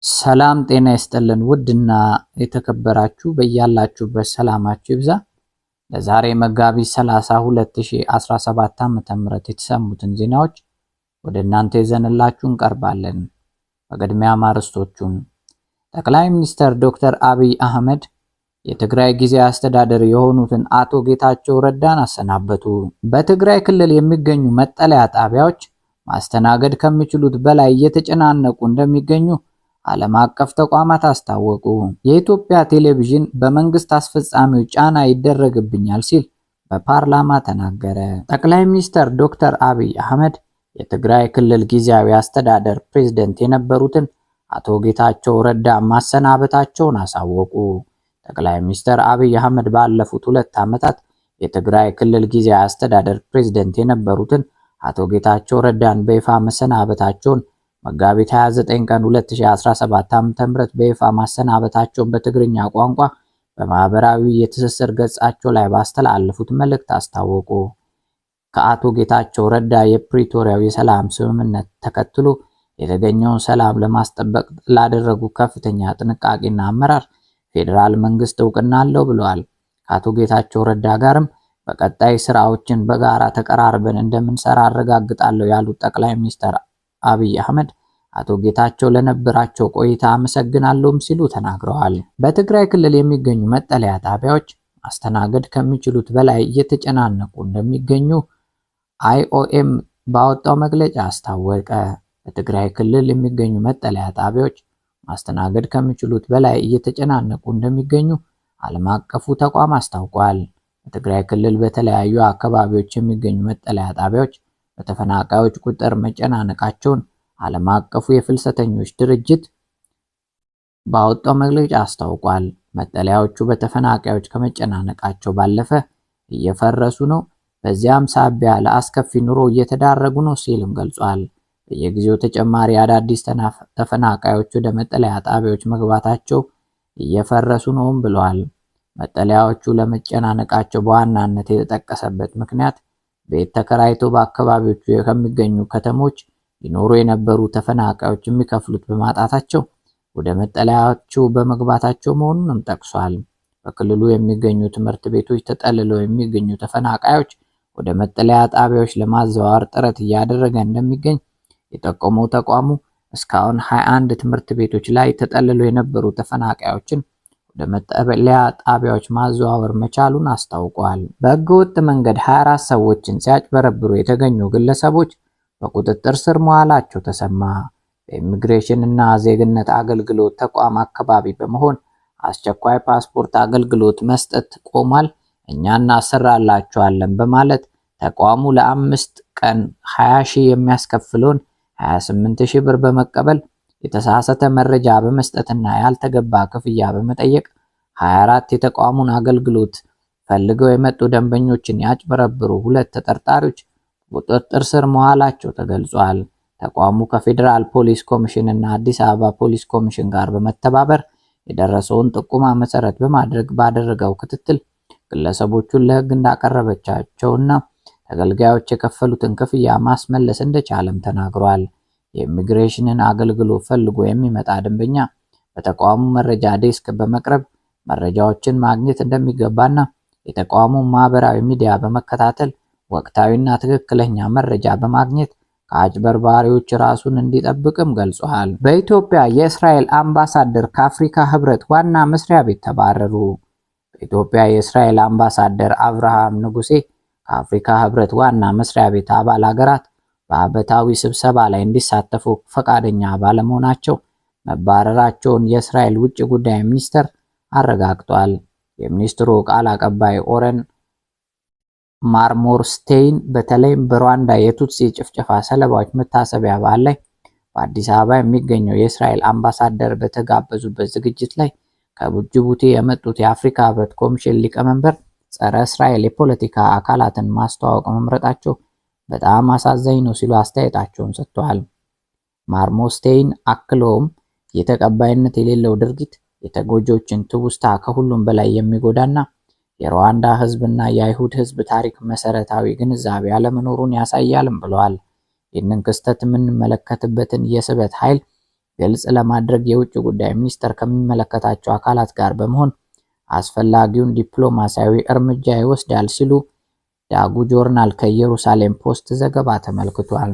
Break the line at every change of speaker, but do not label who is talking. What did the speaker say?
ሰላም ጤና ይስጥልን ውድና የተከበራችሁ በያላችሁበት ሰላማችሁ ይብዛ። ለዛሬ መጋቢት 30 2017 ዓ.ም የተሰሙትን ዜናዎች ወደ እናንተ ይዘንላችሁ እንቀርባለን። በቅድሚያ አርዕስቶቹን። ጠቅላይ ሚኒስትር ዶክተር አብይ አህመድ የትግራይ ጊዜያዊ አስተዳደር የሆኑትን አቶ ጌታቸው ረዳን አሰናበቱ። በትግራይ ክልል የሚገኙ መጠለያ ጣቢያዎች ማስተናገድ ከሚችሉት በላይ እየተጨናነቁ እንደሚገኙ ዓለም አቀፍ ተቋማት አስታወቁ። የኢትዮጵያ ቴሌቪዥን በመንግስት አስፈጻሚዎች ጫና ይደረግብኛል ሲል በፓርላማ ተናገረ። ጠቅላይ ሚኒስትር ዶክተር አብይ አህመድ የትግራይ ክልል ጊዜያዊ አስተዳደር ፕሬዝዳንት የነበሩትን አቶ ጌታቸው ረዳ ማሰናበታቸውን አሳወቁ። ጠቅላይ ሚኒስትር አብይ አህመድ ባለፉት 2 ዓመታት የትግራይ ክልል ጊዜያዊ አስተዳደር ፕሬዝዳንት የነበሩትን አቶ ጌታቸው ረዳን በይፋ መሰናበታቸውን መጋቢት 29 ቀን 2017 ዓ.ም በይፋ ማሰናበታቸውን በትግርኛ ቋንቋ በማህበራዊ የትስስር ገጻቸው ላይ ባስተላለፉት መልእክት አስታወቁ። ከአቶ ጌታቸው ረዳ የፕሪቶሪያው የሰላም ስምምነት ተከትሎ የተገኘውን ሰላም ለማስጠበቅ ላደረጉ ከፍተኛ ጥንቃቄና አመራር ፌዴራል መንግስት እውቅና አለው ብለዋል። ከአቶ ጌታቸው ረዳ ጋርም በቀጣይ ስራዎችን በጋራ ተቀራርበን እንደምንሰራ አረጋግጣለሁ ያሉት ጠቅላይ ሚኒስትር አብይ አህመድ አቶ ጌታቸው ለነበራቸው ቆይታ አመሰግናለሁም ሲሉ ተናግረዋል። በትግራይ ክልል የሚገኙ መጠለያ ጣቢያዎች ማስተናገድ ከሚችሉት በላይ እየተጨናነቁ እንደሚገኙ IOM ባወጣው መግለጫ አስታወቀ። በትግራይ ክልል የሚገኙ መጠለያ ጣቢያዎች ማስተናገድ ከሚችሉት በላይ እየተጨናነቁ እንደሚገኙ ዓለም አቀፉ ተቋም አስታውቋል። በትግራይ ክልል በተለያዩ አካባቢዎች የሚገኙ መጠለያ ጣቢያዎች በተፈናቃዮች ቁጥር መጨናነቃቸውን ዓለም አቀፉ የፍልሰተኞች ድርጅት ባወጣው መግለጫ አስታውቋል። መጠለያዎቹ በተፈናቃዮች ከመጨናነቃቸው ባለፈ እየፈረሱ ነው፣ በዚያም ሳቢያ ለአስከፊ ኑሮ እየተዳረጉ ነው ሲልም ገልጿል። በየጊዜው ተጨማሪ አዳዲስ ተፈናቃዮች ወደ መጠለያ ጣቢያዎች መግባታቸው እየፈረሱ ነውም ብለዋል። መጠለያዎቹ ለመጨናነቃቸው በዋናነት የተጠቀሰበት ምክንያት ቤት ተከራይተው በአካባቢዎቹ ከሚገኙ ከተሞች ይኖሩ የነበሩ ተፈናቃዮች የሚከፍሉት በማጣታቸው ወደ መጠለያዎቹ በመግባታቸው መሆኑንም ጠቅሷል። በክልሉ የሚገኙ ትምህርት ቤቶች ተጠልለው የሚገኙ ተፈናቃዮች ወደ መጠለያ ጣቢያዎች ለማዘዋወር ጥረት እያደረገ እንደሚገኝ የጠቆመው ተቋሙ እስካሁን 21 ትምህርት ቤቶች ላይ ተጠልለው የነበሩ ተፈናቃዮችን ወደ መጠለያ ጣቢያዎች ማዘዋወር መቻሉን አስታውቋል። በህገወጥ መንገድ 24 ሰዎችን ሲያጭበረብሩ የተገኙ ግለሰቦች በቁጥጥር ስር መዋላቸው ተሰማ። በኢሚግሬሽን እና ዜግነት አገልግሎት ተቋም አካባቢ በመሆን አስቸኳይ ፓስፖርት አገልግሎት መስጠት ቆሟል፣ እኛ እናሰራላችኋለን በማለት ተቋሙ ለ5 ቀን 20 ሺህ የሚያስከፍለውን 28 ሺህ ብር በመቀበል የተሳሳተ መረጃ በመስጠትና ያልተገባ ክፍያ በመጠየቅ 24 የተቋሙን አገልግሎት ፈልገው የመጡ ደንበኞችን ያጭበረብሩ 2 ተጠርጣሪዎች ቁጥጥር ስር መዋላቸው ተገልጿል። ተቋሙ ከፌዴራል ፖሊስ ኮሚሽን እና አዲስ አበባ ፖሊስ ኮሚሽን ጋር በመተባበር የደረሰውን ጥቆማ መሰረት በማድረግ ባደረገው ክትትል ግለሰቦቹን ለህግ እንዳቀረበቻቸውና ተገልጋዮች የከፈሉትን ክፍያ ማስመለስ እንደቻለም ተናግሯል። የኢሚግሬሽንን አገልግሎት ፈልጎ የሚመጣ ደንበኛ በተቋሙ መረጃ ዴስክ በመቅረብ መረጃዎችን ማግኘት እንደሚገባና የተቋሙ ማህበራዊ ሚዲያ በመከታተል ወቅታዊና ትክክለኛ መረጃ በማግኘት ከአጭበርባሪዎች ራሱን እንዲጠብቅም ገልጿል። በኢትዮጵያ የእስራኤል አምባሳደር ከአፍሪካ ህብረት ዋና መስሪያ ቤት ተባረሩ። በኢትዮጵያ የእስራኤል አምባሳደር አብርሃም ንጉሴ ከአፍሪካ ህብረት ዋና መስሪያ ቤት አባል ሀገራት በአበታዊ ስብሰባ ላይ እንዲሳተፉ ፈቃደኛ ባለመሆናቸው መባረራቸውን የእስራኤል ውጭ ጉዳይ ሚኒስቴር አረጋግጧል። የሚኒስትሩ ቃል አቀባይ ኦረን ማርሞርስቴይን በተለይም በሩዋንዳ የቱትሲ ጭፍጨፋ ሰለባዎች መታሰቢያ በዓል ላይ በአዲስ አበባ የሚገኘው የእስራኤል አምባሳደር በተጋበዙበት ዝግጅት ላይ ከጅቡቲ የመጡት የአፍሪካ ህብረት ኮሚሽን ሊቀመንበር ጸረ እስራኤል የፖለቲካ አካላትን ማስተዋወቅ መምረጣቸው በጣም አሳዛኝ ነው ሲሉ አስተያየታቸውን ሰጥተዋል። ማርሞርስቴይን አክለውም የተቀባይነት የሌለው ድርጊት የተጎጂዎችን ትውስታ ከሁሉም በላይ የሚጎዳና የሩዋንዳ ህዝብና የአይሁድ ህዝብ ታሪክ መሰረታዊ ግንዛቤ አለመኖሩን ያሳያልም ብለዋል። ይህንን ክስተት የምንመለከትበትን የስበት ኃይል ግልጽ ለማድረግ የውጭ ጉዳይ ሚኒስቴር ከሚመለከታቸው አካላት ጋር በመሆን አስፈላጊውን ዲፕሎማሲያዊ እርምጃ ይወስዳል ሲሉ ዳጉ ጆርናል ከኢየሩሳሌም ፖስት ዘገባ ተመልክቷል።